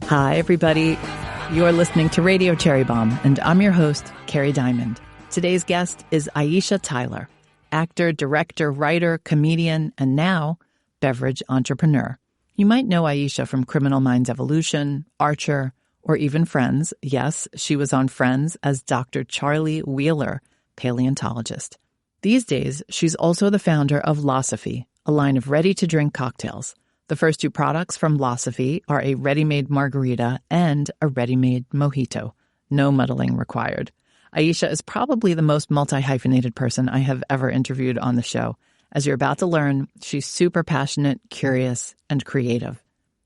Hi, everybody. You're listening to Radio Cherry Bombe, and I'm your host, Kerry Diamond. Today's guest is Aisha Tyler, actor, director, writer, comedian, and now beverage entrepreneur. You might know Aisha from Criminal Minds Evolution, Archer, or even Friends. Yes, she was on Friends as Dr. Charlie Wheeler, paleontologist. These days, she's also the founder of Losophē, a line of ready-to-drink cocktails. The first two products from Losophē are a ready-made margarita and a ready-made mojito. No muddling required. Aisha is probably the most multi-hyphenated person I have ever interviewed on the show. As you're about to learn, she's super passionate, curious, and creative.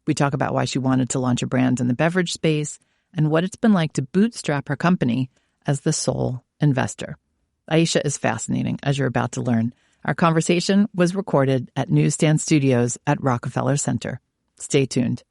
We talk about why she wanted to launch a brand in the beverage space and what it's been like to bootstrap her company as the sole investor. Aisha is fascinating, as you're about to learn. Our conversation was recorded at Newsstand Studios at Rockefeller Center. Stay tuned.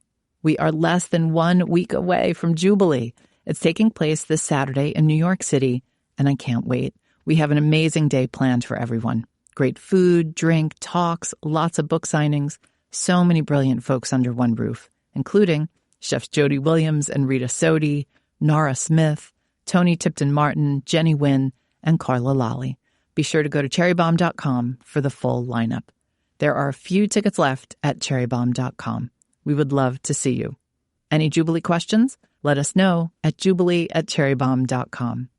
We are less than 1 week away from Jubilee. It's taking place this Saturday in New York City, and I can't wait. We have an amazing day planned for everyone. Great food, drink, talks, lots of book signings, so many brilliant folks under one roof, including chefs Jody Williams and Rita Sodi, Nara Smith, Tony Tipton-Martin, Jenny Wynn, and Carla Lally. Be sure to go to cherrybombe.com for the full lineup. There are a few tickets left at cherrybombe.com. We would love to see you. Any Jubilee questions? Let us know at jubilee@cherrybombe.com.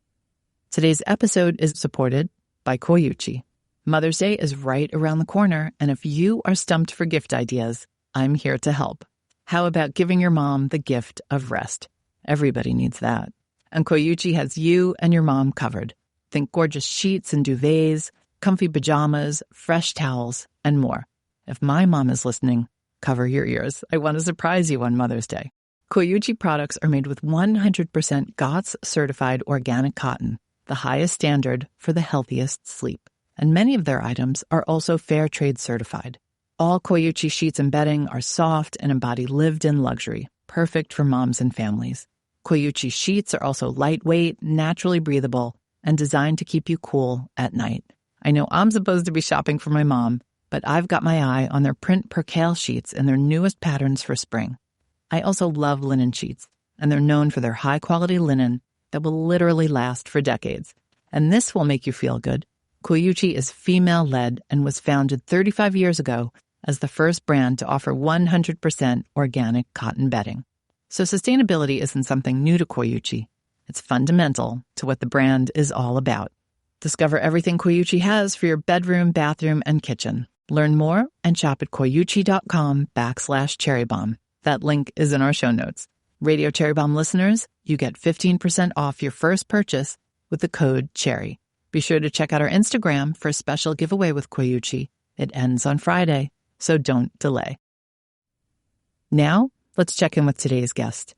Today's episode is supported by Koyuchi. Mother's Day is right around the corner, and if you are stumped for gift ideas, I'm here to help. How about giving your mom the gift of rest? Everybody needs that. And Koyuchi has you and your mom covered. Think gorgeous sheets and duvets, comfy pajamas, fresh towels, and more. If my mom is listening, cover your ears. I want to surprise you on Mother's Day. Koyuchi products are made with 100% GOTS certified organic cotton, the highest standard for the healthiest sleep. And many of their items are also fair trade certified. All Koyuchi sheets and bedding are soft and embody lived-in luxury, perfect for moms and families. Koyuchi sheets are also lightweight, naturally breathable, and designed to keep you cool at night. I know I'm supposed to be shopping for my mom, but I've got my eye on their print percale sheets and their newest patterns for spring. I also love linen sheets, and they're known for their high-quality linen that will literally last for decades. And this will make you feel good. Koyuchi is female-led and was founded 35 years ago as the first brand to offer 100% organic cotton bedding. So sustainability isn't something new to Koyuchi. It's fundamental to what the brand is all about. Discover everything Koyuchi has for your bedroom, bathroom, and kitchen. Learn more and shop at koyuchi.com/cherrybombe. That link is in our show notes. Radio Cherry Bombe listeners, you get 15% off your first purchase with the code CHERRY. Be sure to check out our Instagram for a special giveaway with Koyuchi. It ends on Friday, so don't delay. Now, let's check in with today's guest.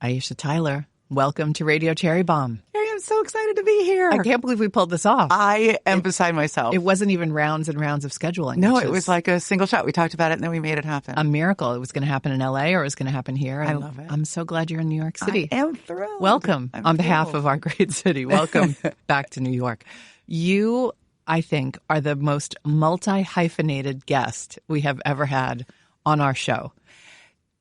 Aisha Tyler, welcome to Radio Cherry Bombe. I'm so excited to be here. I can't believe we pulled this off. I am beside myself. It wasn't even rounds and rounds of scheduling. No, it was like a single shot. We talked about it and then we made it happen. A miracle. It was going to happen in LA or it was going to happen here. I love it. I'm so glad you're in New York City. I am thrilled. Welcome on behalf of our great city. Welcome back to New York. You, I think, are the most multi-hyphenated guest we have ever had on our show.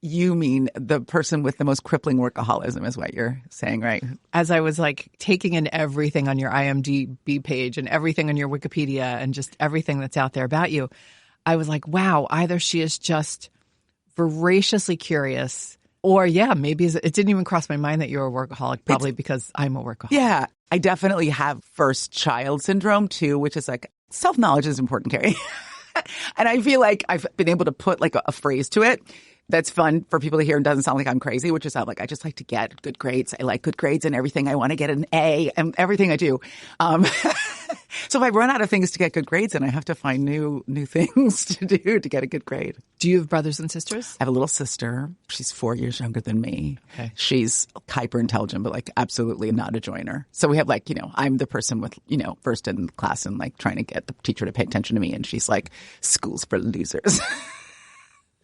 You mean the person with the most crippling workaholism is what you're saying, right? As I was like taking in everything on your IMDb page and everything on your Wikipedia and just everything that's out there about you, I was like, wow, either she is just voraciously curious or, yeah, maybe it didn't even cross my mind that you're a workaholic, probably because I'm a workaholic. Yeah, I definitely have first child syndrome too, which is like self-knowledge is important, Kerry. And I feel like I've been able to put like a phrase to it that's fun for people to hear and doesn't sound like I'm crazy, which is like I just like to get good grades. I like good grades in everything. I want to get an A and everything I do. So if I run out of things to get good grades in, I have to find new things to do to get a good grade. Do you have brothers and sisters? I have a little sister. She's 4 years younger than me. Okay. She's hyper intelligent, but like absolutely not a joiner. So we have like, I'm the person with, first in class and like trying to get the teacher to pay attention to me. And she's like, school's for losers.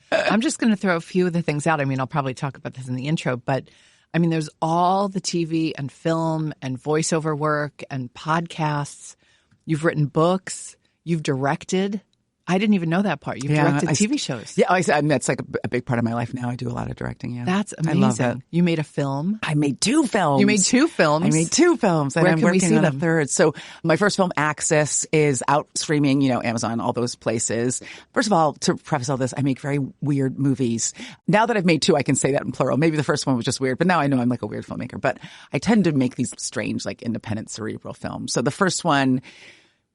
I'm just going to throw a few of the things out. I mean, I'll probably talk about this in the intro, but I mean, there's all the TV and film and voiceover work and podcasts. You've written books. You've directed. I didn't even know that part. You've directed TV shows. Yeah, I mean, that's like a big part of my life now. I do a lot of directing. Yeah, that's amazing. I love it. You made a film. I made 2 films. You made 2 films. I made 2 films, and Where I'm can we working see on a them? 3rd. So my first film, Access, is out streaming. Amazon, all those places. First of all, to preface all this, I make very weird movies. Now that I've made 2, I can say that in plural. Maybe the first one was just weird, but now I know I'm like a weird filmmaker. But I tend to make these strange, like independent, cerebral films. So the first one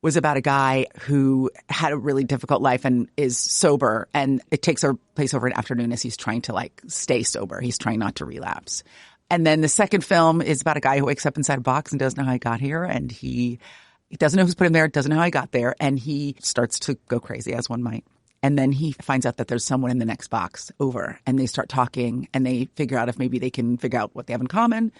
was about a guy who had a really difficult life and is sober, and it takes place over an afternoon as he's trying to like stay sober. He's trying not to relapse. And then the second film is about a guy who wakes up inside a box and doesn't know how he got here, and he doesn't know who's put him there, doesn't know how he got there, and he starts to go crazy, as one might. And then he finds out that there's someone in the next box over, and they start talking, and they figure out if maybe they can figure out what they have in common,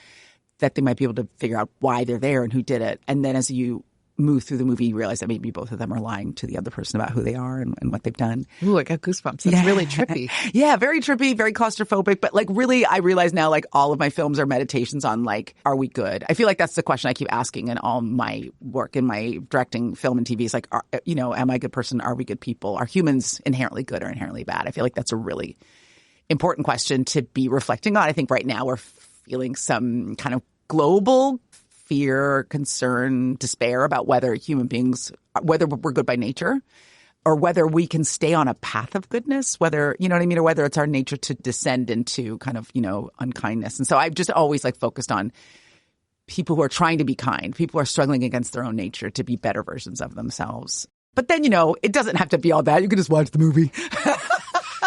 that they might be able to figure out why they're there and who did it. And then as you move through the movie, you realize that maybe both of them are lying to the other person about who they are and what they've done. Ooh, I got goosebumps. That's really trippy. Yeah, very trippy, very claustrophobic. But like really, I realize now like all of my films are meditations on like, are we good? I feel like that's the question I keep asking in all my work, in my directing film and TV is like, am I a good person? Are we good people? Are humans inherently good or inherently bad? I feel like that's a really important question to be reflecting on. I think right now we're feeling some kind of global fear, concern, despair about whether human beings, whether we're good by nature or whether we can stay on a path of goodness, whether, you know what I mean, or whether it's our nature to descend into kind of, unkindness. And so I've just always like focused on people who are trying to be kind, people who are struggling against their own nature to be better versions of themselves. But then, it doesn't have to be all that. You can just watch the movie.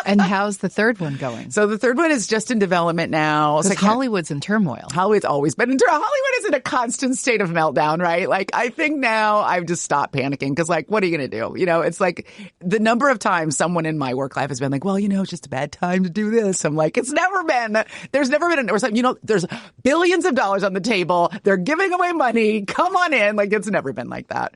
And how's the 3rd one going? So the 3rd one is just in development now. Because Hollywood's in turmoil. Hollywood's always been in turmoil. Hollywood is in a constant state of meltdown, right? Like, I think now I've just stopped panicking because, like, what are you going to do? It's like the number of times someone in my work life has been like, well, it's just a bad time to do this. I'm like, there's never been there's billions of dollars on the table. They're giving away money. Come on in. Like, it's never been like that.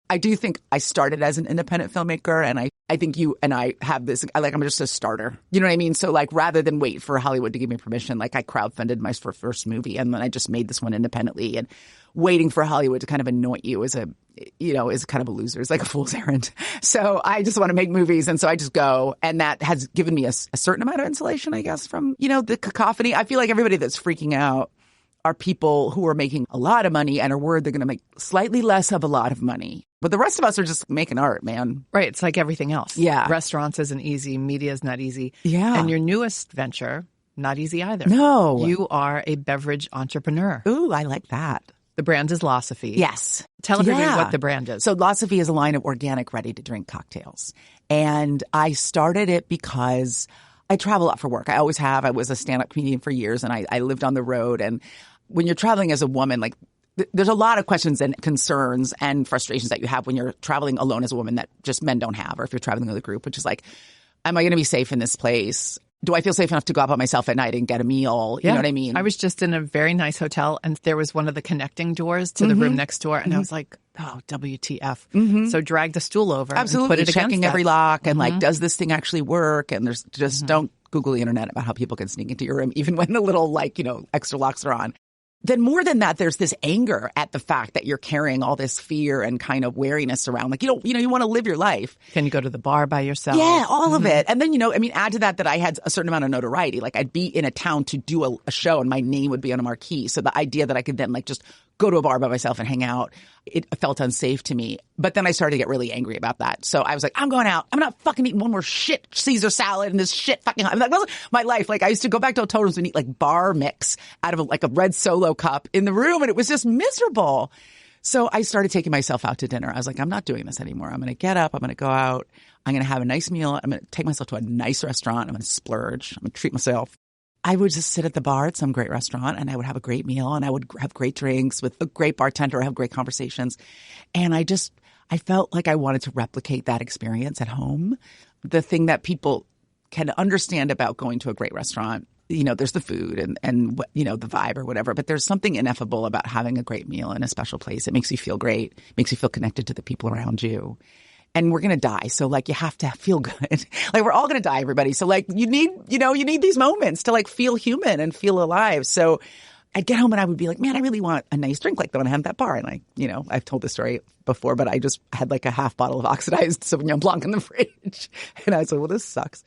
I do think I started as an independent filmmaker, and I think you and I have this, I'm just a starter. You know what I mean? So like rather than wait for Hollywood to give me permission, like I crowdfunded my first movie, and then I just made this one independently, and waiting for Hollywood to kind of anoint you is kind of a loser. It's like a fool's errand. So I just want to make movies, and so I just go, and that has given me a certain amount of insulation, I guess, from, the cacophony. I feel like everybody that's freaking out are people who are making a lot of money and are worried they're going to make slightly less of a lot of money. But the rest of us are just making art, man. Right. It's like everything else. Yeah. Restaurants isn't easy. Media is not easy. Yeah. And your newest venture, not easy either. No. You are a beverage entrepreneur. Ooh, I like that. The brand is Losophē. Yes. Tell everybody what the brand is. So Losophē is a line of organic, ready-to-drink cocktails. And I started it because I travel a lot for work. I always have. I was a stand-up comedian for years, and I lived on the road. And when you're traveling as a woman, like there's a lot of questions and concerns and frustrations that you have when you're traveling alone as a woman that just men don't have, or if you're traveling with a group, which is like, am I going to be safe in this place? Do I feel safe enough to go out by myself at night and get a meal? You know what I mean? I was just in a very nice hotel, and there was one of the connecting doors to the room next door, and I was like, oh, WTF. So drag the stool over and put it checking against every that. lock and like, does this thing actually work? And there's just don't Google the internet about how people can sneak into your room, even when the little extra locks are on. Then more than that, there's this anger at the fact that you're carrying all this fear and kind of wariness around. Like, you want to live your life. Can you go to the bar by yourself? Yeah, all of it. And then, add to that I had a certain amount of notoriety. Like I'd be in a town to do a show and my name would be on a marquee. So the idea that I could then just go to a bar by myself and hang out, it felt unsafe to me. But then I started to get really angry about that. So I was like, I'm going out. I'm not fucking eating one more shit Caesar salad and this shit fucking. That was my life. Like I used to go back to hotel rooms and eat like bar mix out of a red Solo cup in the room, and it was just miserable. So I started taking myself out to dinner. I was like, I'm not doing this anymore. I'm going to get up. I'm going to go out. I'm going to have a nice meal. I'm going to take myself to a nice restaurant. I'm going to splurge. I'm going to treat myself. I would just sit at the bar at some great restaurant, and I would have a great meal, and I would have great drinks with a great bartender, have great conversations. And I felt like I wanted to replicate that experience at home. The thing that people can understand about going to a great restaurant, there's the food and the vibe or whatever, but there's something ineffable about having a great meal in a special place. It makes you feel great, makes you feel connected to the people around you. And we're going to die. So you have to feel good. We're all going to die, everybody. So you need these moments to feel human and feel alive. So I'd get home and I would be like, man, I really want a nice drink like the one I had at that bar. And I've told this story before, but I just had like a half bottle of oxidized Sauvignon Blanc in the fridge. And I was like, well, this sucks.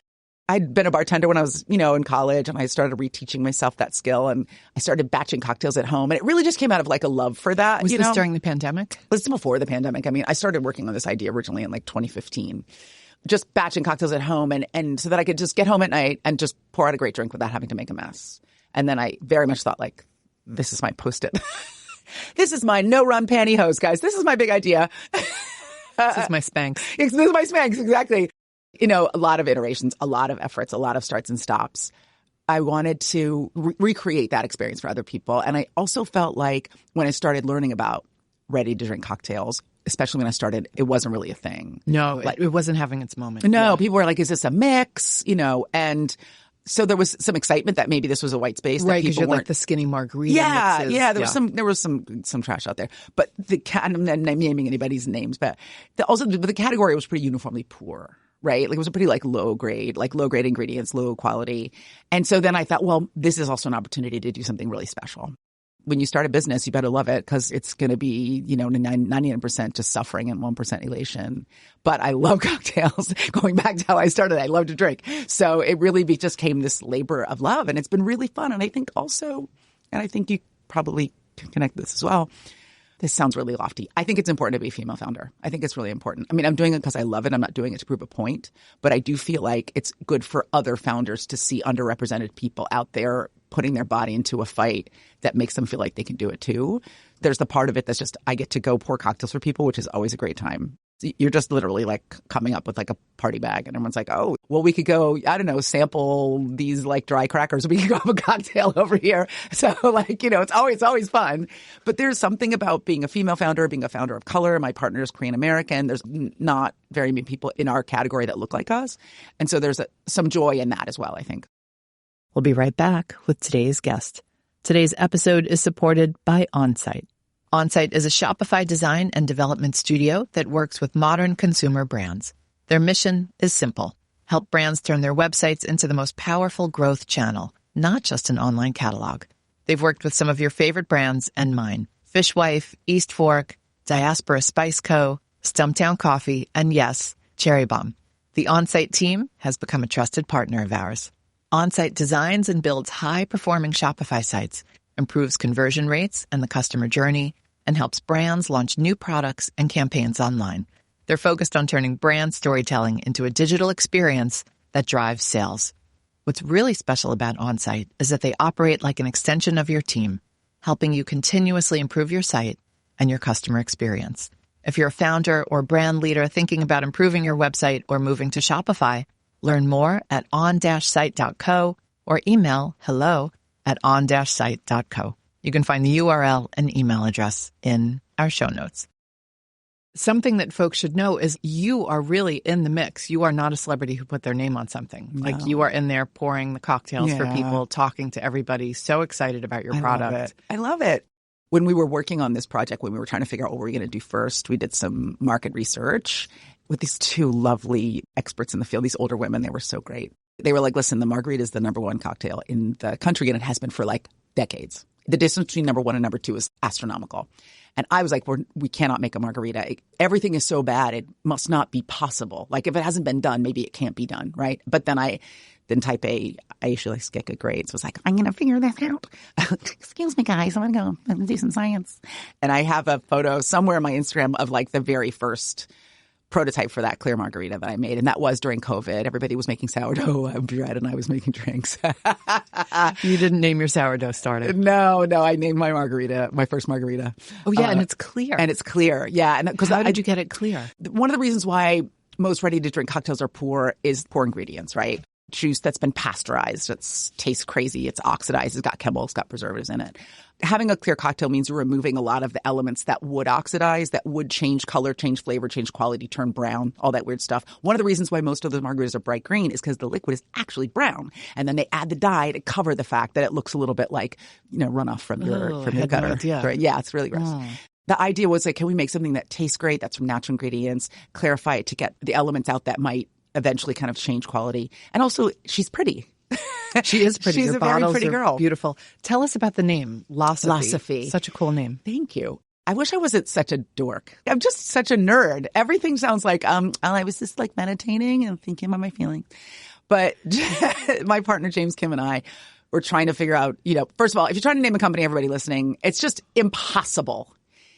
I'd been a bartender when I was, in college, and I started reteaching myself that skill, and I started batching cocktails at home. And it really just came out of like a love for that. Was this during the pandemic? This was before the pandemic. I mean, I started working on this idea originally in like 2015. Just batching cocktails at home and so that I could just get home at night and just pour out a great drink without having to make a mess. And then I very much thought like, this is my Post-it. This is my no run pantyhose, guys. This is my big idea. This is my Spanx. This is my Spanx, exactly. A lot of iterations, a lot of efforts, a lot of starts and stops. I wanted to recreate that experience for other people. And I also felt like when I started learning about ready-to-drink cocktails, especially when I started, it wasn't really a thing. No, it wasn't having its moment. No, people were like, is this a mix? And so there was some excitement that maybe this was a white space. Right, because you're like the skinny margarita mixes. Yeah, there was some trash out there. But I'm not naming anybody's names, but the category was pretty uniformly poor. Right? Like it was a pretty low grade ingredients, low quality. And so then I thought, well, this is also an opportunity to do something really special. When you start a business, you better love it because it's going to be, 99% just suffering and 1% elation. But I love cocktails. Going back to how I started, I love to drink. So it really just came this labor of love, and it's been really fun. And I think also, and I think you probably can connect this as well, this sounds really lofty. I think it's important to be a female founder. I think it's really important. I mean, I'm doing it because I love it. I'm not doing it to prove a point. But I do feel like it's good for other founders to see underrepresented people out there putting their body into a fight that makes them feel like they can do it too. There's the part of it that's just I get to go pour cocktails for people, which is always a great time. You're just literally like coming up with like a party bag and everyone's like, oh, well, we could go, I don't know, sample these like dry crackers. We could go have a cocktail over here. So it's always fun. But there's something about being a female founder, being a founder of color. My partner is Korean American. There's not very many people in our category that look like us. And so there's some joy in that as well, I think. We'll be right back with today's guest. Today's episode is supported by Onsite. Onsite is a Shopify design and development studio that works with modern consumer brands. Their mission is simple: help brands turn their websites into the most powerful growth channel, not just an online catalog. They've worked with some of your favorite brands and mine: Fishwife, East Fork, Diaspora Spice Co., Stumptown Coffee, and yes, Cherry Bombe. The Onsite team has become a trusted partner of ours. Onsite designs and builds high-performing Shopify sites, improves conversion rates and the customer journey, and helps brands launch new products and campaigns online. They're focused on turning brand storytelling into a digital experience that drives sales. What's really special about Onsite is that they operate like an extension of your team, helping you continuously improve your site and your customer experience. If you're a founder or brand leader thinking about improving your website or moving to Shopify, learn more at on-site.co or email hello@on-site.co. You can find the URL and email address in our show notes. Something that folks should know is you are really in the mix. You are not a celebrity who put their name on something. No. Like you are in there pouring the cocktails for people, talking to everybody, so excited about your product. I love it. When we were working on this project, when we were trying to figure out what we were going to do first, we did some market research with these two lovely experts in the field, these older women. They were so great. They were like, listen, the margarita is the number one cocktail in the country, and it has been for like decades. The distance between number one and number two is astronomical. And I was like, we cannot make a margarita. Everything is so bad, it must not be possible. Like if it hasn't been done, maybe it can't be done, right? But then type A, Aisha likes to get good grades. Was like, I'm going to figure this out. Excuse me, guys. I'm going to go do some science. And I have a photo somewhere on my Instagram of like the very first prototype for that clear margarita that I made. And that was during COVID. Everybody was making sourdough bread and I was making drinks. You didn't name your sourdough starter. No, I named my margarita, my first margarita. Oh, yeah, and it's clear. Yeah. And how did you get it clear? One of the reasons why most ready-to-drink cocktails are poor is poor ingredients, right? Juice that's been pasteurized. It tastes crazy. It's oxidized. It's got chemicals, it's got preservatives in it. Having a clear cocktail means you're removing a lot of the elements that would oxidize, that would change color, change flavor, change quality, turn brown, all that weird stuff. One of the reasons why most of the margaritas are bright green is because the liquid is actually brown. And then they add the dye to cover the fact that it looks a little bit like, runoff from your gutter. Yeah, it's really gross. The idea was like, can we make something that tastes great, that's from natural ingredients, clarify it to get the elements out that might eventually kind of change quality. And also, she's pretty. She is pretty. She's Your a very bottles pretty are girl. Beautiful. Tell us about the name, Losophē. Losophē. Such a cool name. Thank you. I wish I wasn't such a dork. I'm just such a nerd. Everything sounds like I was just like meditating and thinking about my feelings. But my partner James Kim and I were trying to figure out, first of all, if you're trying to name a company, everybody listening, it's just impossible.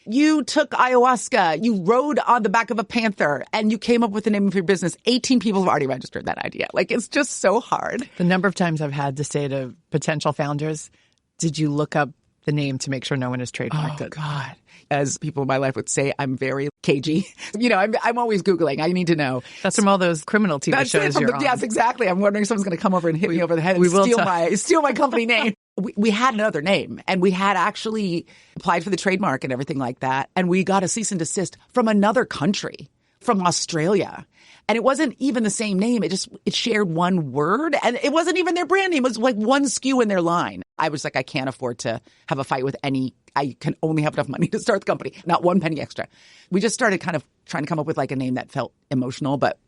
You took ayahuasca, you rode on the back of a panther, and you came up with the name of your business. 18 people have already registered that idea. Like, it's just so hard. The number of times I've had to say to potential founders, did you look up the name to make sure no one has trademarked it? Oh, God. As people in my life would say, I'm very cagey. I'm always Googling. I need to know. That's from all those criminal TV shows you're on. Yes, exactly. I'm wondering if someone's going to come over and hit me over the head and steal my company name. We had another name, and we had actually applied for the trademark and everything like that. And we got a cease and desist from another country, from Australia. And it wasn't even the same name. It shared one word, and it wasn't even their brand name. It was like one SKU in their line. I was like, I can't afford to have a fight with any. I can only have enough money to start the company, not one penny extra. We just started kind of trying to come up with like a name that felt emotional, but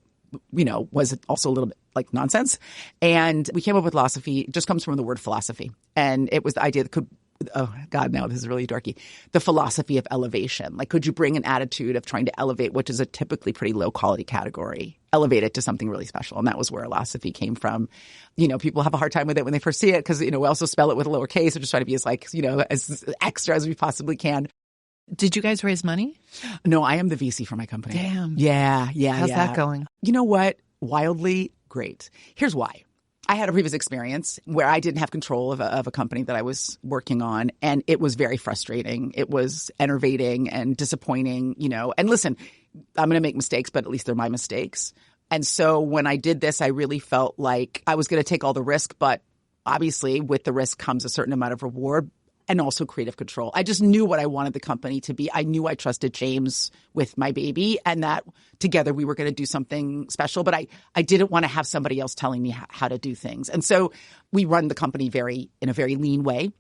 was also a little bit like nonsense. And we came up with Losophē. It just comes from the word philosophy. And it was the idea that oh God, no, this is really dorky. The philosophy of elevation. Like, could you bring an attitude of trying to elevate, which is a typically pretty low quality category, elevate it to something really special? And that was where Losophē came from. People have a hard time with it when they first see it because, we also spell it with a lowercase or just try to be as as extra as we possibly can. Did you guys raise money? No, I am the VC for my company. Damn. Yeah. How's that going? You know what? Wildly great. Here's why. I had a previous experience where I didn't have control of a company that I was working on, and it was very frustrating. It was enervating and disappointing, And listen, I'm going to make mistakes, but at least they're my mistakes. And so when I did this, I really felt like I was going to take all the risk, but obviously with the risk comes a certain amount of reward. And also creative control. I just knew what I wanted the company to be. I knew I trusted James with my baby and that together we were going to do something special. But I didn't want to have somebody else telling me how to do things. And so we run the company in a very lean way.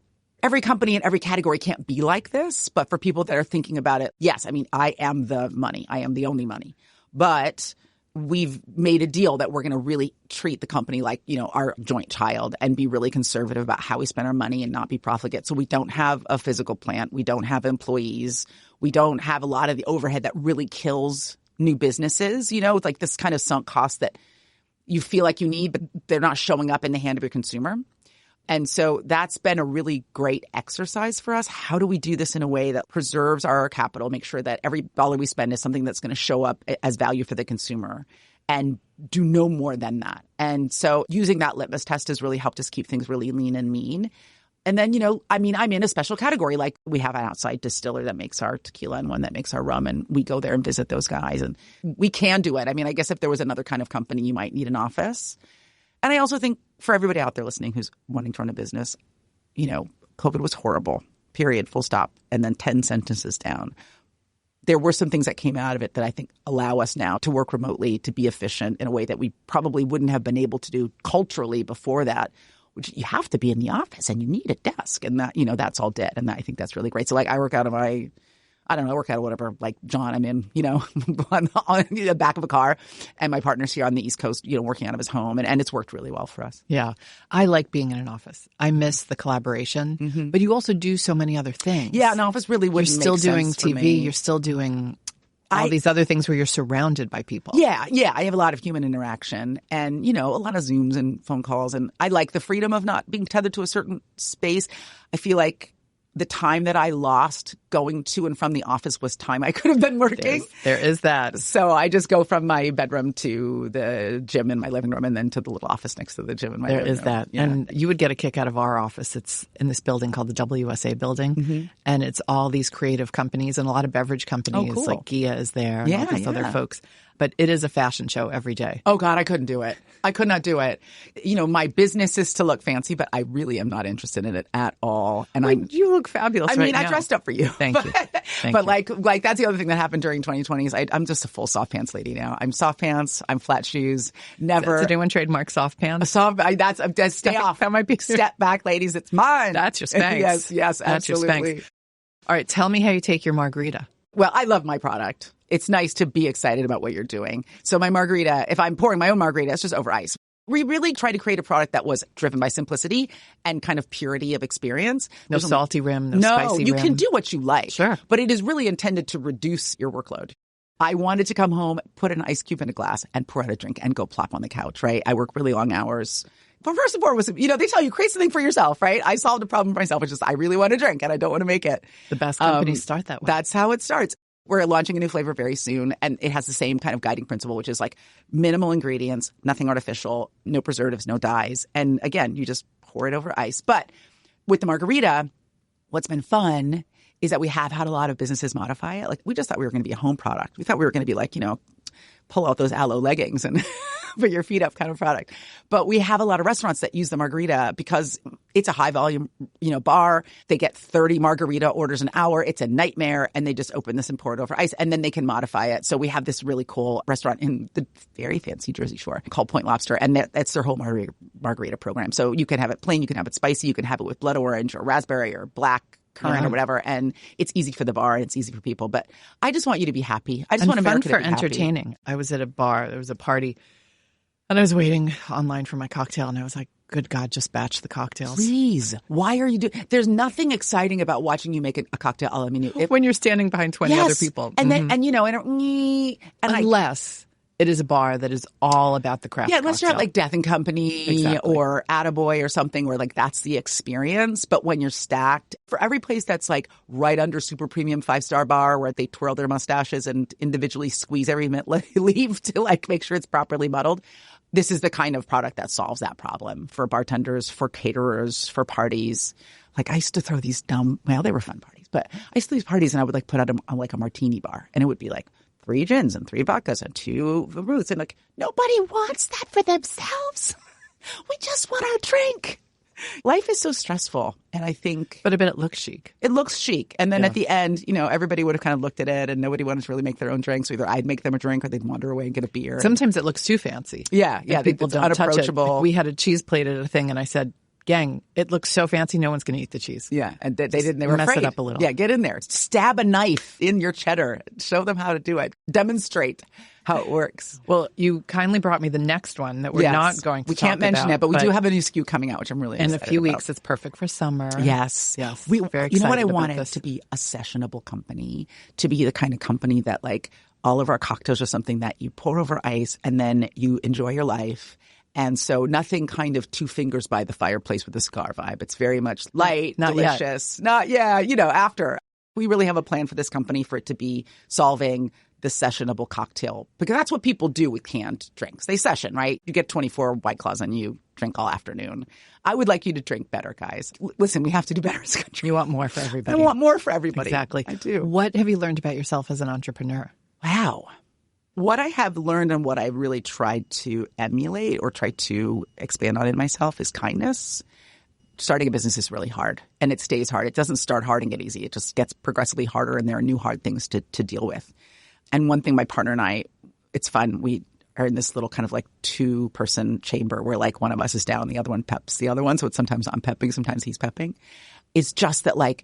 Every company in every category can't be like this. But for people that are thinking about it, yes, I am the money. I am the only money. But we've made a deal that we're going to really treat the company like, our joint child and be really conservative about how we spend our money and not be profligate. So we don't have a physical plant. We don't have employees. We don't have a lot of the overhead that really kills new businesses. It's like this kind of sunk cost that you feel like you need, but they're not showing up in the hand of your consumer. And so that's been a really great exercise for us. How do we do this in a way that preserves our capital, make sure that every dollar we spend is something that's going to show up as value for the consumer and do no more than that? And so using that litmus test has really helped us keep things really lean and mean. And then, I'm in a special category. Like, we have an outside distiller that makes our tequila and one that makes our rum. And we go there and visit those guys. And we can do it. I guess if there was another kind of company, you might need an office. And I also think for everybody out there listening who's wanting to run a business, COVID was horrible, period, full stop, and then 10 sentences down. There were some things that came out of it that I think allow us now to work remotely, to be efficient in a way that we probably wouldn't have been able to do culturally before that, which you have to be in the office and you need a desk, and that, that's all dead. And I think that's really great. So I work out of I work out of whatever, like John, I'm in, on the back of a car, and my partner's here on the East Coast, working out of his home, and it's worked really well for us. Yeah. I like being in an office. I miss the collaboration, but you also do so many other things. Yeah, an office really wouldn't make sense. You're still doing TV. You're still doing all these other things where you're surrounded by people. Yeah. I have a lot of human interaction and, a lot of Zooms and phone calls, and I like the freedom of not being tethered to a certain space. I feel like the time that I lost going to and from the office was time I could have been working. There is that. So I just go from my bedroom to the gym in my living room and then to the little office next to the gym in my living room. There is that. Yeah. And you would get a kick out of our office. It's in this building called the WSA building. And it's all these creative companies and a lot of beverage companies. Cool. Like Gia is there and all these other folks. But it is a fashion show every day. Oh, God, I couldn't do it. I could not do it. My business is to look fancy, but I really am not interested in it at all. And you look fabulous right now. I dressed up for you. Thank you. But like that's the other thing that happened during 2020 is I'm just a full soft pants lady now. I'm soft pants. I'm flat shoes. Never. Did anyone trademark soft pants? That's stay off. That might be step back, ladies. It's mine. That's your Spanx. Yes, that's absolutely. Your Spanx. All right, tell me how you take your margarita. Well, I love my product. It's nice to be excited about what you're doing. So my margarita, if I'm pouring my own margarita, it's just over ice. We really tried to create a product that was driven by simplicity and kind of purity of experience. No salty rim, no spicy rim. You can do what you like. Sure. But it is really intended to reduce your workload. I wanted to come home, put an ice cube in a glass, and pour out a drink and go plop on the couch, right? I work really long hours. But first and foremost, they tell you create something for yourself, right? I solved a problem for myself. It's just I really want to drink and I don't want to make it. The best companies start that way. That's how it starts. We're launching a new flavor very soon, and it has the same kind of guiding principle, which is like minimal ingredients, nothing artificial, no preservatives, no dyes. And again, you just pour it over ice. But with the margarita, what's been fun is that we have had a lot of businesses modify it. Like we just thought we were going to be a home product. We thought we were going to be like, pull out those aloe leggings and put your feet up kind of product. But we have a lot of restaurants that use the margarita because it's a high volume, bar. They get 30 margarita orders an hour. It's a nightmare. And they just open this and pour it over ice and then they can modify it. So we have this really cool restaurant in the very fancy Jersey Shore called Point Lobster. And that's their whole margarita program. So you can have it plain, you can have it spicy, you can have it with blood orange or raspberry or black currant or whatever, and it's easy for the bar and it's easy for people. But I just want you to be happy. I just want America to be happy. Fun for entertaining. I was at a bar. There was a party, and I was waiting online for my cocktail, and I was like, "Good God, just batch the cocktails, please." Why are you doing? There's nothing exciting about watching you make a cocktail a la minute when you're standing behind 20 other people, and then unless it is a bar that is all about the craft. Yeah, unless you're at like Death and Company or Attaboy or something where like that's the experience. But when you're stacked, for every place that's like right under super premium 5-star bar where they twirl their mustaches and individually squeeze every leaf to like make sure it's properly muddled, this is the kind of product that solves that problem for bartenders, for caterers, for parties. Like I used to throw these they were fun parties, but I used to these parties and I would like put out like a martini bar and it would be like 3 gins and 3 vodkas and 2 vermouths. And like, nobody wants that for themselves. We just want our drink. Life is so stressful. And I think. But I bet it looks chic. It looks chic. And then at the end, everybody would have kind of looked at it and nobody wanted to really make their own drink. So either I'd make them a drink or they'd wander away and get a beer. Sometimes it looks too fancy. Yeah. People don't unapproachable. Touch it. Like we had a cheese plate at a thing and I said, gang, it looks so fancy, no one's going to eat the cheese. Yeah, and they didn't. They were mess afraid. It up a little. Yeah, get in there. Stab a knife in your cheddar. Show them how to do it. Demonstrate how it works. Well, you kindly brought me the next one that we're not going to We can't mention it, but we do have a new SKU coming out, which I'm really excited in a few about. weeks. It's perfect for summer. Yes. Very excited. You know what I wanted to be a sessionable company, to be the kind of company that like all of our cocktails are something that you pour over ice and then you enjoy your life. And so nothing kind of 2 fingers by the fireplace with a cigar vibe. It's very much light, delicious. After. We really have a plan for this company for it to be solving the sessionable cocktail. Because that's what people do with canned drinks. They session, right? You get 24 White Claws and you drink all afternoon. I would like you to drink better, guys. Listen, we have to do better as a country. You want more for everybody. I want more for everybody. Exactly. I do. What have you learned about yourself as an entrepreneur? Wow. What I have learned and what I really tried to emulate or try to expand on in myself is kindness. Starting a business is really hard and it stays hard. It doesn't start hard and get easy. It just gets progressively harder and there are new hard things to deal with. And one thing my partner and I, it's fun. We are in this little kind of like 2-person chamber where like one of us is down, the other one peps the other one. So it's sometimes I'm pepping, sometimes he's pepping. It's just that like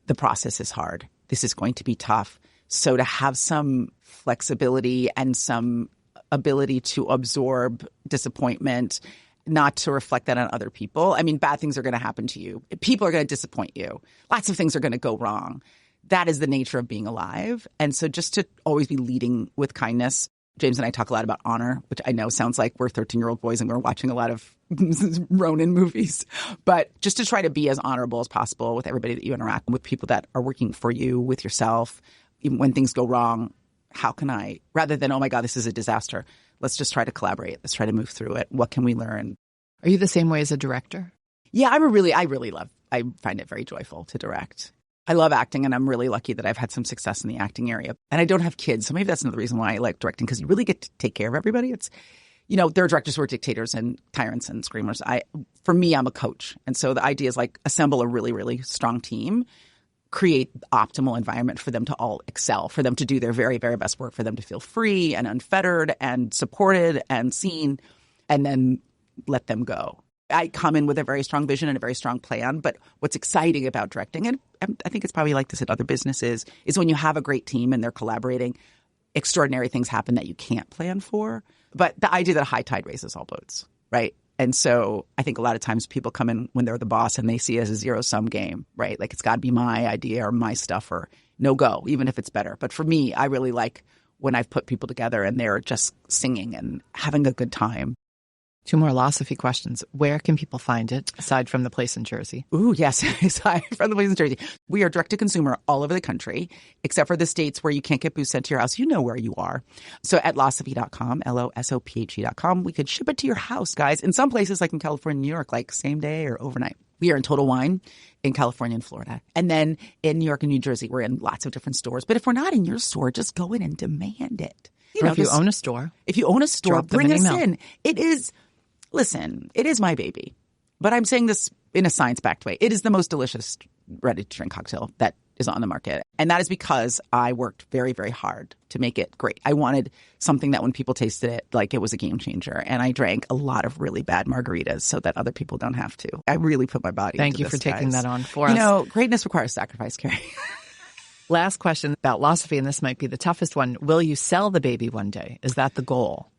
the process is hard. This is going to be tough. So to have some flexibility and some ability to absorb disappointment, not to reflect that on other people. I mean, bad things are going to happen to you. People are going to disappoint you. Lots of things are going to go wrong. That is the nature of being alive. And so just to always be leading with kindness. James and I talk a lot about honor, which I know sounds like we're 13-year-old boys and we're watching a lot of Ronin movies. But just to try to be as honorable as possible with everybody that you interact with, people that are working for you, with yourself. Even when things go wrong, how can I, rather than, oh my God, this is a disaster, let's just try to collaborate. Let's try to move through it. What can we learn? Are you the same way as a director? Yeah, I find it very joyful to direct. I love acting and I'm really lucky that I've had some success in the acting area. And I don't have kids. So maybe that's another reason why I like directing, because you really get to take care of everybody. It's, there are directors who are dictators and tyrants and screamers. For me, I'm a coach. And so the idea is like assemble a really, really strong team, create optimal environment for them to all excel, for them to do their very, very best work, for them to feel free and unfettered and supported and seen, and then let them go. I come in with a very strong vision and a very strong plan. But what's exciting about directing, and I think it's probably like this at other businesses, is when you have a great team and they're collaborating, extraordinary things happen that you can't plan for. But the idea that a high tide raises all boats. right? And so I think a lot of times people come in when they're the boss and they see it as a zero-sum game, right? Like it's got to be my idea or my stuff or no go, even if it's better. But for me, I really like when I've put people together and they're just singing and having a good time. 2 more Losophē questions. Where can people find it, aside from the place in Jersey? Ooh, yes, aside from the place in Jersey. We are direct-to-consumer all over the country, except for the states where you can't get booze sent to your house. You know where you are. So at Losophē.com, Losophē.com, we could ship it to your house, guys. In some places, like in California, New York, like same day or overnight. We are in Total Wine in California and Florida. And then in New York and New Jersey, we're in lots of different stores. But if we're not in your store, just go in and demand it. If you own a store. If you own a store, bring us in. It is... Listen, it is my baby, but I'm saying this in a science-backed way. It is the most delicious ready-to-drink cocktail that is on the market. And that is because I worked very, very hard to make it great. I wanted something that when people tasted it, like it was a game changer. And I drank a lot of really bad margaritas so that other people don't have to. I really put my body Thank into you this, for taking guys. that on for us. You know, greatness requires sacrifice, Kerry. Last question about Losophē, and this might be the toughest one. Will you sell the baby one day? Is that the goal?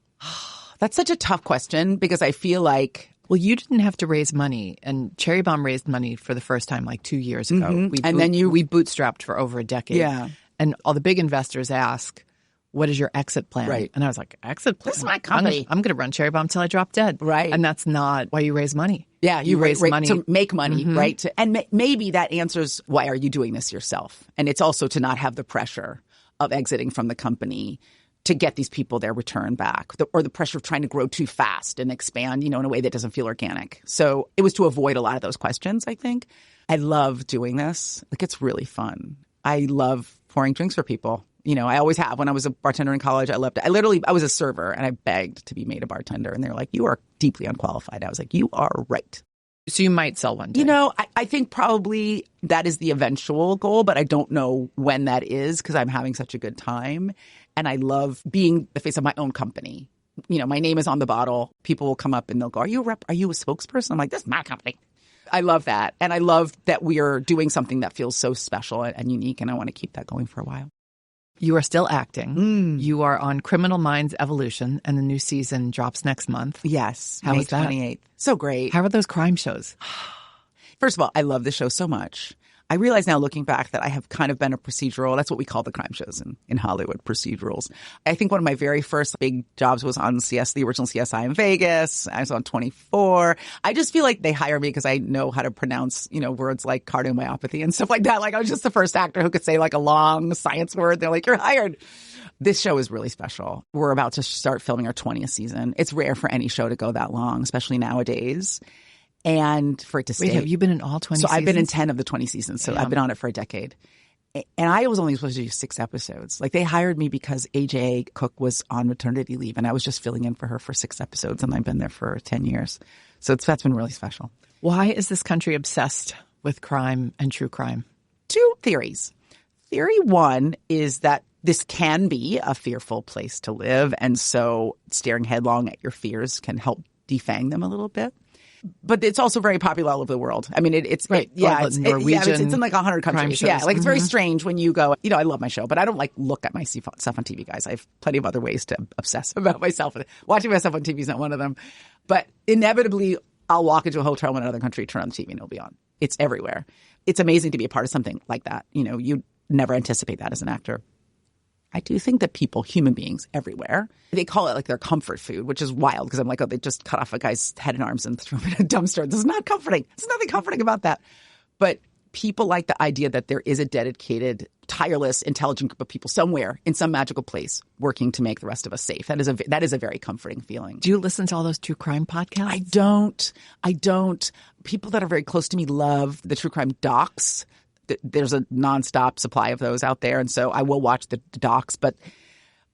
That's such a tough question because I feel like... Well, you didn't have to raise money, and Cherry Bombe raised money for the first time like 2 years ago. Mm-hmm. We bootstrapped for over a decade. Yeah. And all the big investors ask, what is your exit plan? Right. And I was like, exit plan? This is my company. I'm going to run Cherry Bombe till I drop dead. Right. And that's not why you raise money. Yeah, you raise money to make money, Mm-hmm. right? And maybe that answers why are you doing this yourself? And it's also to not have the pressure of exiting from the company to get these people their return back, or the pressure of trying to grow too fast and expand, in a way that doesn't feel organic. So it was to avoid a lot of those questions, I think. I love doing this. Like, it's really fun. I love pouring drinks for people. I always have. When I was a bartender in college, I loved it. I was a server and I begged to be made a bartender. And they're like, you are deeply unqualified. I was like, you are right. So you might sell one day. I think probably that is the eventual goal, but I don't know when that is because I'm having such a good time. And I love being the face of my own company. My name is on the bottle. People will come up and they'll go, are you a spokesperson? I'm like, this is my company. I love that. And I love that we are doing something that feels so special and unique. And I want to keep that going for a while. You are still acting. You are on Criminal Minds Evolution, and the new season drops next month. Yes. How May is that? 28th. So great. How are those crime shows? First of all, I love the show so much. I realize now looking back that I have kind of been a procedural. That's what we call the crime shows in Hollywood, procedurals. I think one of my very first big jobs was on the original CSI in Vegas. I was on 24. I just feel like they hire me because I know how to pronounce, words like cardiomyopathy and stuff like that. Like I was just the first actor who could say like a long science word. They're like, you're hired. This show is really special. We're about to start filming our 20th season. It's rare for any show to go that long, especially nowadays. And for it to stay. Wait, have you been in all 20 seasons? So I've been in seasons? 10 of the 20 seasons. So Damn. I've been on it for a decade. And I was only supposed to do 6 episodes. Like they hired me because AJ Cook was on maternity leave and I was just filling in for her for 6 episodes and I've been there for 10 years. So that's been really special. Why is this country obsessed with crime and true crime? 2 theories. Theory 1 is that this can be a fearful place to live. And so staring headlong at your fears can help defang them a little bit. But it's also very popular all over the world. I mean, it's right. It's in like 100 countries. Yeah, like it's very Mm-hmm. strange when you go, I love my show, but I don't like look at myself on TV, guys. I have plenty of other ways to obsess about myself. Watching myself on TV is not one of them. But inevitably, I'll walk into a hotel in another country, turn on the TV, and it'll be on. It's everywhere. It's amazing to be a part of something like that. You'd never anticipate that as an actor. I do think that people, human beings everywhere, they call it like their comfort food, which is wild because I'm like, oh, they just cut off a guy's head and arms and threw him in a dumpster. This is not comforting. There's nothing comforting about that. But people like the idea that there is a dedicated, tireless, intelligent group of people somewhere in some magical place working to make the rest of us safe. That is a very comforting feeling. Do you listen to all those true crime podcasts? I don't. People that are very close to me love the true crime docs. There's a nonstop supply of those out there. And so I will watch the docs, but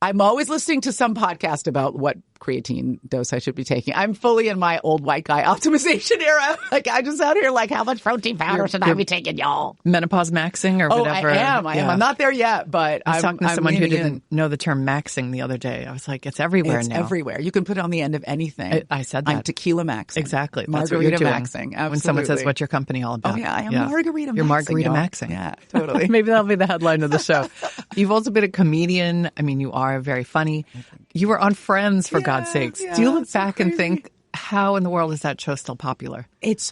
I'm always listening to some podcast about what creatine dose I should be taking. I'm fully in my old white guy optimization era. Like I'm just out here like, how much protein powder should I be taking, y'all? Menopause maxing or whatever. I am. I'm not there yet, but I was talking to someone who leaning didn't know the term maxing the other day. I was like, it's everywhere now. It's everywhere. You can put it on the end of anything. I said that. I'm tequila maxing. Exactly. That's what you're doing. Margaritamaxxing. Absolutely. When someone says, what's your company all about? Oh, yeah. I am Margaritamaxxing. You're Margaritamaxxing. Yeah, totally. Maybe that'll be the headline of the show. You've also been a comedian. I mean, you are very funny. You were on Friends, for God's sakes. Do you look back and think, How in the world is that show still popular? It's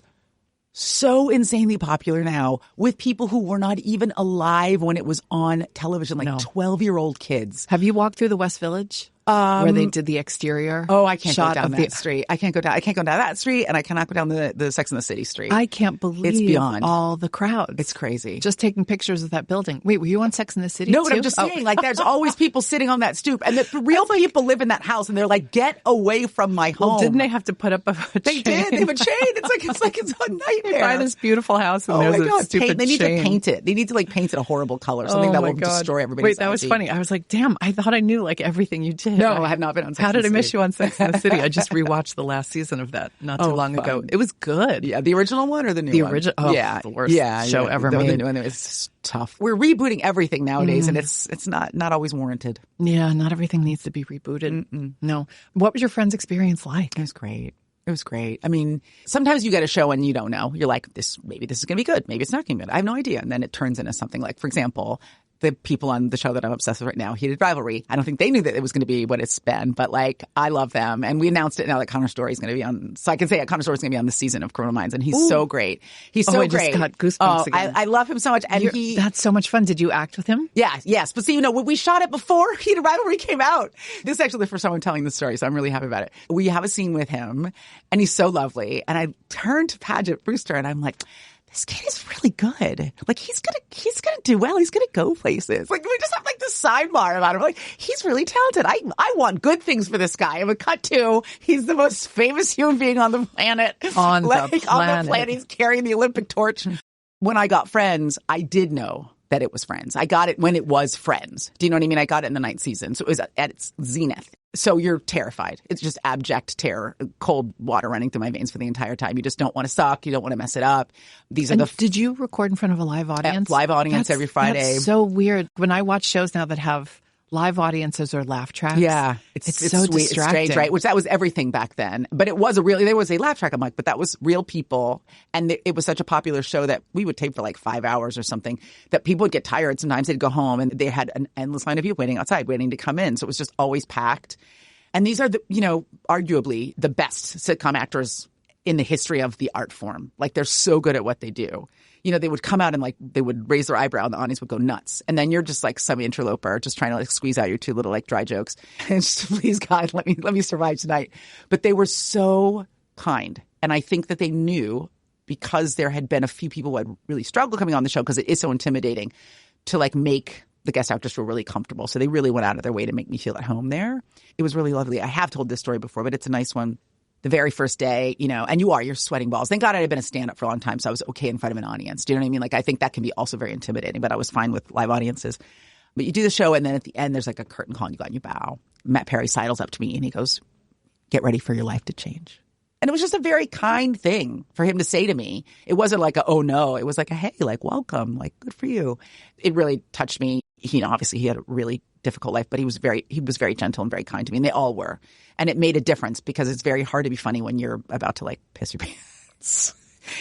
so insanely popular now with people who were not even alive when it was on television, like 12-year-old kids. Have you walked through the West Village? Where they did the exterior? Oh, I can't go down the that street. I can't go down that street, and I cannot go down the Sex and the City street. I can't believe it's beyond all the crowds. It's crazy. Just taking pictures of that building. Wait, were you on Sex and the City No, too? but I'm just saying, like, there's always people sitting on that stoop, and the real people live in that house, and they're like, get away from my home. Well, didn't they have to put up a chain? They did. They have a chain. It's a nightmare. They buy this beautiful house, and there's a stupid chain. They need to paint it. They need to, like, paint it a horrible color, something that will destroy everybody's Wait, that was funny. I was like, damn, I thought I knew, like, everything you did. No, I have not been on Sex How and the did I miss City. you on Sex and the City? I just rewatched the last season of that not too long ago. It was good. Yeah, the original one or the new one? The original. Oh, yeah, the worst show ever made. The new one, it's tough. We're rebooting everything nowadays, and it's not always warranted. Yeah, not everything needs to be rebooted. No. What was your friend's experience like? It was great. It was great. I mean, sometimes you get a show and you don't know. You're like, maybe this is going to be good. Maybe it's not going to be good. I have no idea. And then it turns into something like, for example, the people on the show that I'm obsessed with right now, Heated Rivalry. I don't think they knew that it was going to be what it's been, but like, I love them. And we announced it now that Connor Story is going to be on. So I can say that Connor Story is going to be on the season of Criminal Minds, and he's so great. He's so great. I just got goosebumps again. I love him so much. And that's so much fun. Did you act with him? Yeah, yes. But see, when we shot it before Heated Rivalry came out, this is actually the first time I'm telling this story, so I'm really happy about it. We have a scene with him, and he's so lovely. And I turned to Paget Brewster, and I'm like, this kid is really good. Like, he's gonna do well. He's gonna go places. Like, we just have like this sidebar about him. Like, he's really talented. I want good things for this guy. And we cut to, he's the most famous human being on the planet. On the planet. He's carrying the Olympic torch. When I got Friends, I did know that it was Friends. I got it when it was Friends. Do you know what I mean? I got it in the 9th season. So it was at its zenith. So you're terrified. It's just abject terror, cold water running through my veins for the entire time. You just don't want to suck. You don't want to mess it up. Did you record in front of a live audience? Live audience every Friday. That's so weird. When I watch shows now that have live audiences or laugh tracks. Yeah. It's so sweet. distracting. It's strange, right? Which that was everything back then. But there was a laugh track. I'm like, but that was real people. And it was such a popular show that we would tape for like 5 hours or something, that people would get tired. Sometimes they'd go home and they had an endless line of people waiting outside, waiting to come in. So it was just always packed. And these are arguably the best sitcom actors in the history of the art form. Like, they're so good at what they do. They would come out and like they would raise their eyebrow and the audience would go nuts. And then you're just like some interloper just trying to like squeeze out your two little like dry jokes. And just, please God, let me survive tonight. But they were so kind. And I think that they knew, because there had been a few people who had really struggled coming on the show because it is so intimidating, to like make the guest actors feel really comfortable. So they really went out of their way to make me feel at home there. It was really lovely. I have told this story before, but it's a nice one. The very first day, and you're sweating balls. Thank God I had been a stand-up for a long time, so I was okay in front of an audience. Do you know what I mean? Like, I think that can be also very intimidating, but I was fine with live audiences. But you do the show, and then at the end, there's like a curtain call, and you go out and you bow. Matt Perry sidles up to me, and he goes, "Get ready for your life to change." And it was just a very kind thing for him to say to me. It wasn't like a, oh no. It was like a, hey, like, welcome, like, good for you. It really touched me. Obviously he had a really difficult life, but he was very gentle and very kind to me, and they all were. And it made a difference, because it's very hard to be funny when you're about to like piss your pants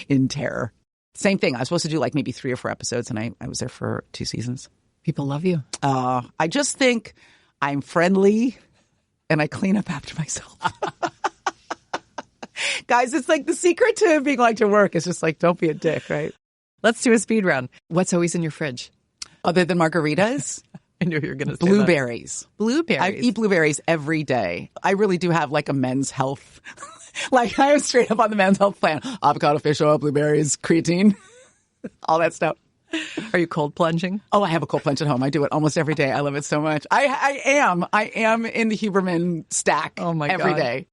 in terror. Same thing. I was supposed to do like maybe 3 or 4 episodes, and I was there for 2 seasons. People love you. I just think I'm friendly and I clean up after myself. Guys, it's like the secret to being like to work is just like, don't be a dick, right? Let's do a speed round. What's always in your fridge? Other than margaritas? I knew you were going to say blueberries. That. Blueberries. I eat blueberries every day. I really do have like a men's health. Like, I am straight up on the men's health plan. Avocado, fish oil, blueberries, creatine, all that stuff. Are you cold plunging? Oh, I have a cold plunge at home. I do it almost every day. I love it so much. I am in the Huberman stack. Oh my God. Every day.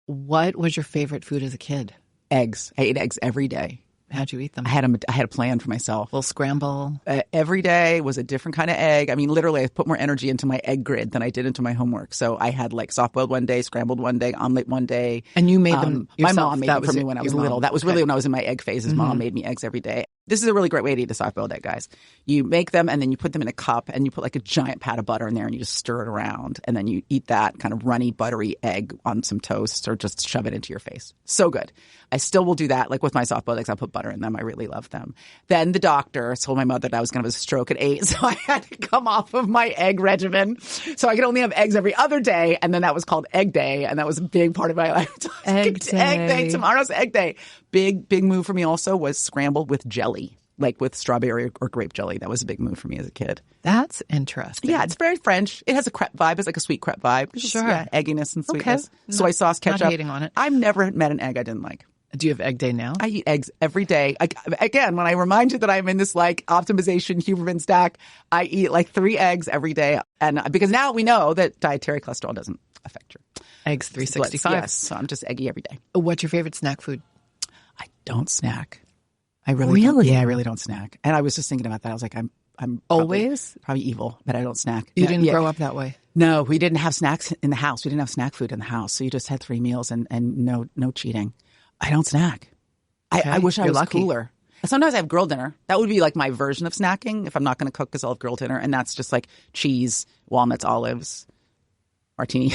What was your favorite food as a kid? Eggs. I ate eggs every day. How'd you eat them? I had a plan for myself. A little scramble. Every day was a different kind of egg. I mean, literally, I put more energy into my egg grid than I did into my homework. So I had like soft-boiled one day, scrambled one day, omelet one day. And you made them yourself? My mom made them for me when I was little. That was really when I was in my egg phase. Mom made me eggs every day. This is a really great way to eat a soft-boiled egg, guys. You make them and then you put them in a cup and you put like a giant pat of butter in there and you just stir it around. And then you eat that kind of runny, buttery egg on some toast or just shove it into your face. So good. I still will do that. Like with my soft-boiled eggs, I put butter in them. I really love them. Then the doctor told my mother that I was going to have a stroke at 8. So I had to come off of my egg regimen. So I could only have eggs every other day. And then that was called Egg Day. And that was a big part of my life. Egg Day. Tomorrow's Egg Day. Big move for me also was scrambled with jelly, like with strawberry or grape jelly. That was a big move for me as a kid. That's interesting. Yeah, it's very French. It has a crepe vibe. It's like a sweet crepe vibe. Sure. Yeah, egginess and sweetness. Okay. Soy sauce, ketchup. Not hating on it. I've never met an egg I didn't like. Do you have Egg Day now? I eat eggs every day. Again, when I remind you that I'm in this like optimization Huberman stack, I eat like 3 eggs every day. And because now we know that dietary cholesterol doesn't affect your Eggs 365. Yes, so I'm just eggy every day. What's your favorite snack food? I don't snack. I really don't snack. And I was just thinking about that. I was like, I'm always probably evil, but I don't snack. You didn't grow up that way. No, we didn't have snacks in the house. We didn't have snack food in the house. So you just had 3 meals and no cheating. I don't snack. Okay. I wish I You're was lucky. cooler. Sometimes I have grill dinner. That would be like my version of snacking. If I'm not going to cook, because I'll have grill dinner. And that's just like cheese, walnuts, olives, martini.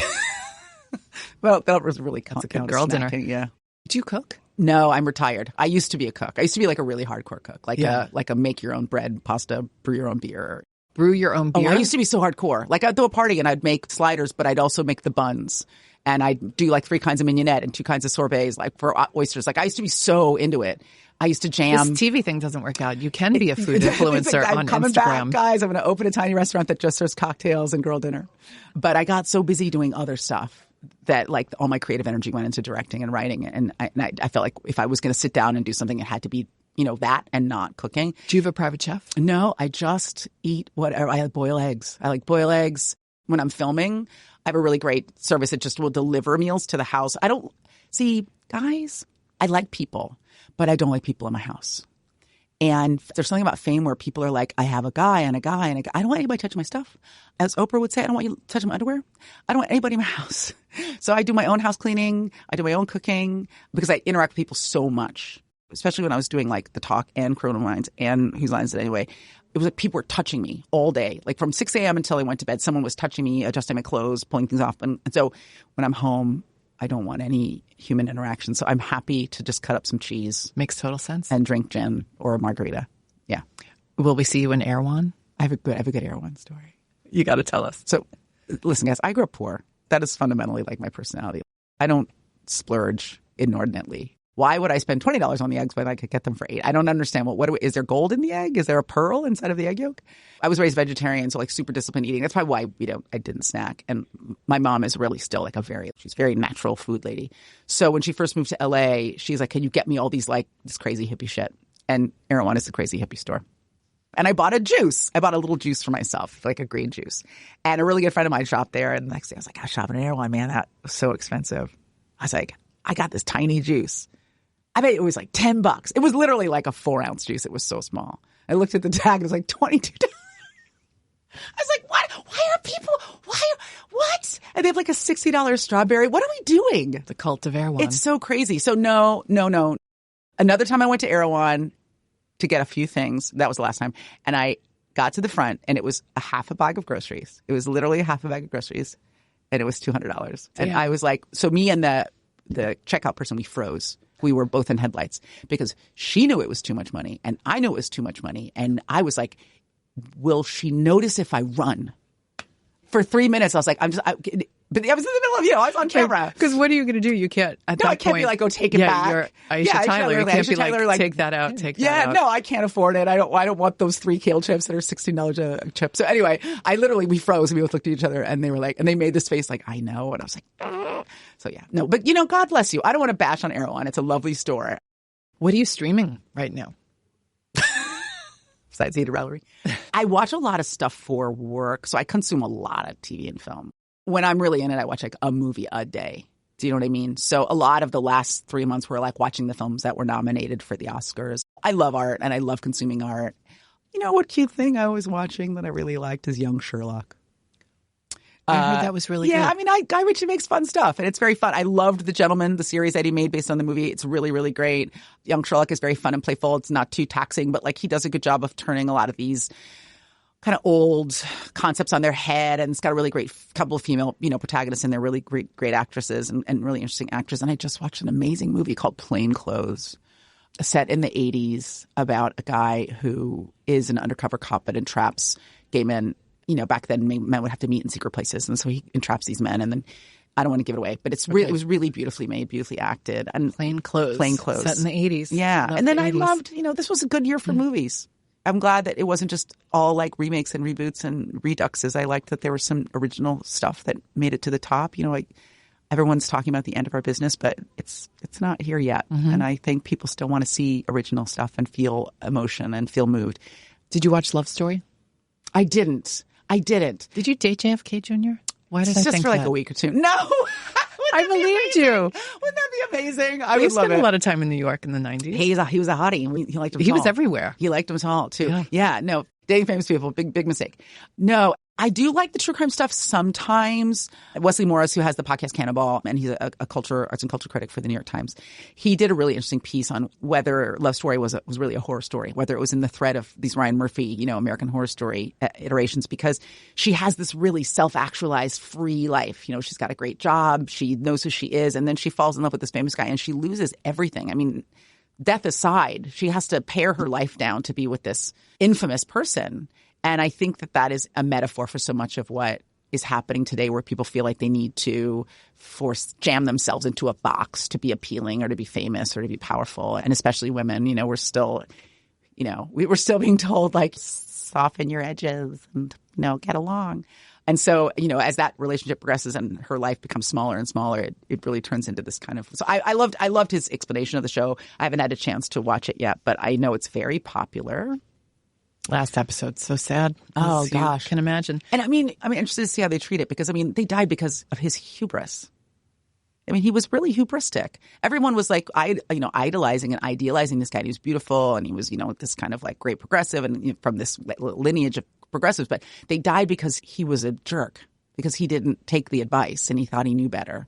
Well, that was really That's a good girl dinner. Yeah. Do you cook? No, I'm retired. I used to be a cook. I used to be like a really hardcore cook, like a make your own bread, pasta, brew your own beer. Brew your own beer? Oh, I used to be so hardcore. Like I'd throw a party and I'd make sliders, but I'd also make the buns. And I'd do like 3 kinds of mignonette and 2 kinds of sorbets, like for oysters. Like I used to be so into it. I used to jam. This TV thing doesn't work out. You can be a food influencer I'm on coming Instagram. Back, guys. I'm going to open a tiny restaurant that just serves cocktails and girl dinner. But I got so busy doing other stuff that like all my creative energy went into directing and writing. And I felt like if I was going to sit down and do something, it had to be, that and not cooking. Do you have a private chef? No, I just eat whatever. I boil eggs. I like boil eggs when I'm filming. I have a really great service that just will deliver meals to the house. I don't see, guys, I like people, but I don't like people in my house. And there's something about fame where people are like, I have a guy and a guy and a guy. I don't want anybody touching my stuff. As Oprah would say, I don't want you touching my underwear. I don't want anybody in my house. So I do my own house cleaning. I do my own cooking because I interact with people so much, especially when I was doing like The Talk and Corona Lines and Whose Lines Is It Anyway? It was like people were touching me all day. Like from 6 a.m. until I went to bed, someone was touching me, adjusting my clothes, pulling things off. And so when I'm home, I don't want any human interaction. So I'm happy to just cut up some cheese. Makes total sense. And drink gin or a margarita. Yeah. Will we see you in Erewhon? I have a good Erewhon story. You got to tell us. So listen, guys, I grew up poor. That is fundamentally like my personality. I don't splurge inordinately. Why would I spend $20 on the eggs when I could get them for $8? I don't understand. Is there gold in the egg? Is there a pearl inside of the egg yolk? I was raised vegetarian, so like super disciplined eating. That's probably why I didn't snack. And my mom is really still like she's a very natural food lady. So when she first moved to LA, she's like, can you get me all these like this crazy hippie shit? And Erewhon is the crazy hippie store. And I bought a juice. I bought a little juice for myself, like a green juice. And a really good friend of mine shopped there. And the next day I was like, I was shopping at Erewhon, man. That was so expensive. I was like, I got this tiny juice. I bet it was like $10. It was literally like a 4-ounce juice. It was so small. I looked at the tag. It was like $22. I was like, what? What? And they have like a $60 strawberry. What are we doing? The cult of Erewhon. It's so crazy. So no. Another time I went to Erewhon to get a few things. That was the last time. And I got to the front and it was a half a bag of groceries. It was literally a half a bag of groceries. And it was $200. And I was like, so me and the checkout person, we froze. We were both in headlights because she knew it was too much money and I knew it was too much money. And I was like, will she notice if I run? For 3 minutes, I was like, but I was in the middle of, I was on camera. Because what are you going to do? You can't, at that point. I can't be like, go take it back. You're Aisha Tyler. You can't be like, take that out, take that out. No, I can't afford it. I don't want those 3 kale chips that are $16 a chip. So anyway, we froze and we both looked at each other and they were like, and they made this face like, I know. And I was like, ugh. So yeah, no, but God bless you. I don't want to bash on Erewhon. It's a lovely store. What are you streaming right now? Besides Eat a Ravelry. I watch a lot of stuff for work, so I consume a lot of TV and film. When I'm really in it, I watch like a movie a day. Do you know what I mean? So a lot of the last 3 months were like watching the films that were nominated for the Oscars. I love art and I love consuming art. You know what cute thing I was watching that I really liked is Young Sherlock. I heard that was really good. Yeah, I mean, Guy Ritchie makes fun stuff, and it's very fun. I loved The Gentleman, the series that he made based on the movie. It's really, really great. Young Sherlock is very fun and playful. It's not too taxing, but like he does a good job of turning a lot of these kind of old concepts on their head, and it's got a really great couple of female, protagonists, and they're really great actresses and really interesting actors. And I just watched an amazing movie called Plain Clothes, set in the 80s about a guy who is an undercover cop but entraps gay men. Back then men would have to meet in secret places, and so he entraps these men. And then I don't want to give it away, but it was really beautifully made, beautifully acted, and Plain Clothes, set in the 80s. Yeah, and then I loved, this was a good year for movies. I'm glad that it wasn't just all like remakes and reboots and reduxes. I liked that there was some original stuff that made it to the top. Everyone's talking about the end of our business, but it's not here yet. And I think people still want to see original stuff and feel emotion and feel moved. Did you watch Love Story? I didn't. Did you date JFK Jr.? Why did I think just for like that? a week or two? No. I believed you. Wouldn't that be amazing? I would love spent it. a lot of time in New York in the 90s. He was a hottie. He liked him. He was everywhere. He liked him tall too. Yeah. No, dating famous people, big mistake. No, I do like the true crime stuff sometimes. Wesley Morris, who has the podcast Cannonball, and he's a arts and culture critic for the New York Times. He did a really interesting piece on whether Love Story was really a horror story, whether it was in the thread of these Ryan Murphy, American Horror Story iterations, because she has this really self-actualized, free life. She's got a great job. She knows who she is. And then she falls in love with this famous guy and she loses everything. I mean, death aside, she has to pare her life down to be with this infamous person. And I think that is a metaphor for so much of what is happening today, where people feel like they need to jam themselves into a box to be appealing or to be famous or to be powerful. And especially women, we're still, we're still being told like soften your edges and, get along. And so, as that relationship progresses and her life becomes smaller and smaller, it really turns into this kind of. So I loved his explanation of the show. I haven't had a chance to watch it yet, but I know it's very popular. Last episode, so sad. Oh gosh, can imagine. And I'm interested to see how they treat it, because they died because of his hubris. He was really hubristic. Everyone was like, idolizing and idealizing this guy. And he was beautiful, and he was, this kind of like great progressive, and from this lineage of progressives. But they died because he was a jerk, because he didn't take the advice and he thought he knew better.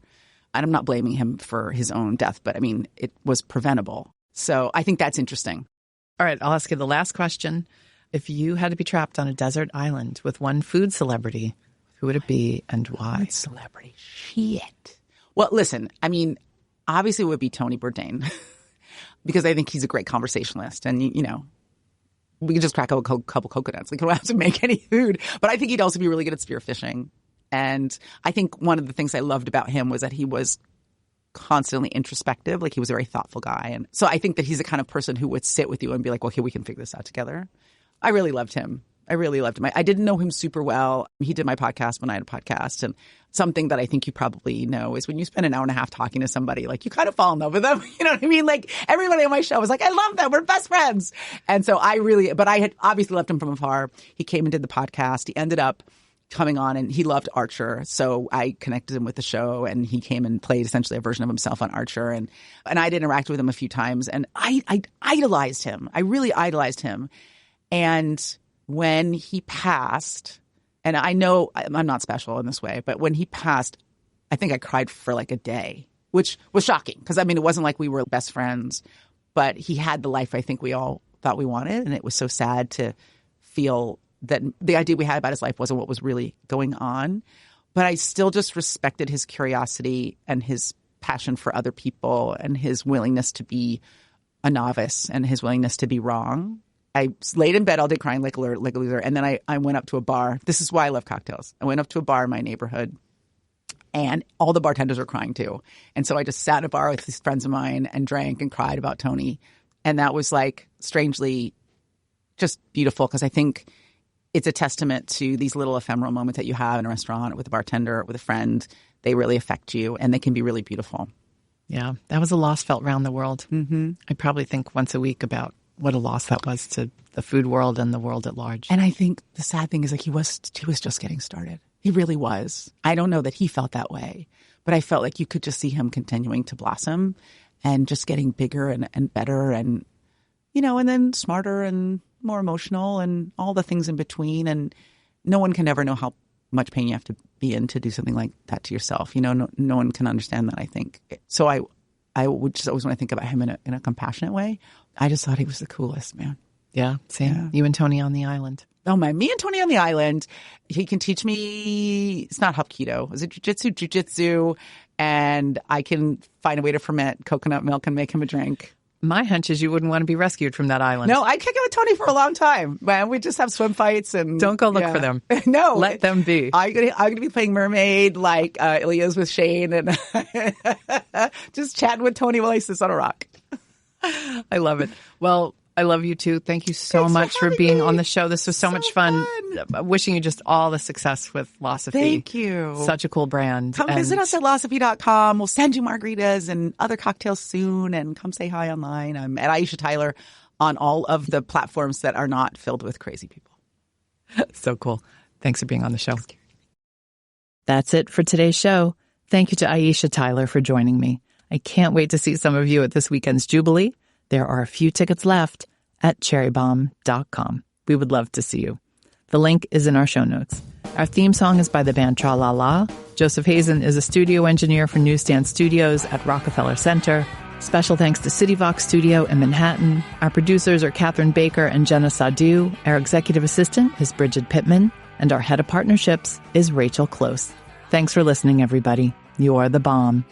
And I'm not blaming him for his own death, but it was preventable. So I think that's interesting. All right, I'll ask you the last question. If you had to be trapped on a desert island with one food celebrity, who would it be and why? Food celebrity. Shit. Well, listen, obviously it would be Tony Bourdain because I think he's a great conversationalist. And, we could just crack a couple coconuts. We don't have to make any food. But I think he'd also be really good at spearfishing. And I think one of the things I loved about him was that he was constantly introspective. Like, he was a very thoughtful guy. And so I think that he's the kind of person who would sit with you and be like, well, here, we can figure this out together. I really loved him. I didn't know him super well. He did my podcast when I had a podcast. And something that I think you probably know is when you spend an hour and a half talking to somebody, like, you kind of fall in love with them. You know what I mean? Like, everybody on my show was like, I love them. We're best friends. And so but I had obviously left him from afar. He came and did the podcast. He ended up coming on, and he loved Archer. So I connected him with the show, and he came and played essentially a version of himself on Archer. And I'd interact with him a few times, and I idolized him. I really idolized him. And when he passed, and I know I'm not special in this way, but when he passed, I think I cried for like a day, which was shocking because, it wasn't like we were best friends, but he had the life I think we all thought we wanted. And it was so sad to feel that the idea we had about his life wasn't what was really going on. But I still just respected his curiosity and his passion for other people and his willingness to be a novice and his willingness to be wrong. I laid in bed all day crying like a loser. And then I went up to a bar. This is why I love cocktails. I went up to a bar in my neighborhood, and all the bartenders were crying too. And so I just sat in a bar with these friends of mine and drank and cried about Tony. And that was like strangely just beautiful, because I think it's a testament to these little ephemeral moments that you have in a restaurant or with a bartender or with a friend. They really affect you, and they can be really beautiful. Yeah, that was a loss felt around the world. Mm-hmm. I probably think once a week about what a loss that was to the food world and the world at large. And I think the sad thing is, like, he was just getting started. He really was. I don't know that he felt that way, but I felt like you could just see him continuing to blossom and just getting bigger and better and, and then smarter and more emotional and all the things in between. And no one can ever know how much pain you have to be in to do something like that to yourself. You know, no one can understand that, I think. So I would just always, when I think about him in a compassionate way, I just thought he was the coolest, man. Yeah, same. Yeah. You and Tony on the island. Oh my, me and Tony on the island. He can teach me, it's not Hapkido. Is it jujitsu, and I can find a way to ferment coconut milk and make him a drink. My hunch is you wouldn't want to be rescued from that island. No, I'd kick it with Tony for a long time. Man, we just have swim fights and don't go look for them. No, let them be. I'm gonna be playing mermaid like Ilya's with Shane, and just chatting with Tony while he sits on a rock. I love it. Well, I love you too. Thank you so much for being on the show. This was so much fun. Wishing you just all the success with Losophē. Thank you. Such a cool brand. Come visit us at losophē.com. We'll send you margaritas and other cocktails soon, and come say hi online. I'm at Aisha Tyler on all of the platforms that are not filled with crazy people. So cool. Thanks for being on the show. That's it for today's show. Thank you to Aisha Tyler for joining me. I can't wait to see some of you at this weekend's Jubilee. There are a few tickets left at cherrybombe.com. We would love to see you. The link is in our show notes. Our theme song is by the band Tra La La. Joseph Hazen is a studio engineer for Newsstand Studios at Rockefeller Center. Special thanks to CityVox Studio in Manhattan. Our producers are Catherine Baker and Jenna Sadu. Our executive assistant is Bridget Pittman. And our head of partnerships is Rachel Close. Thanks for listening, everybody. You are the bomb.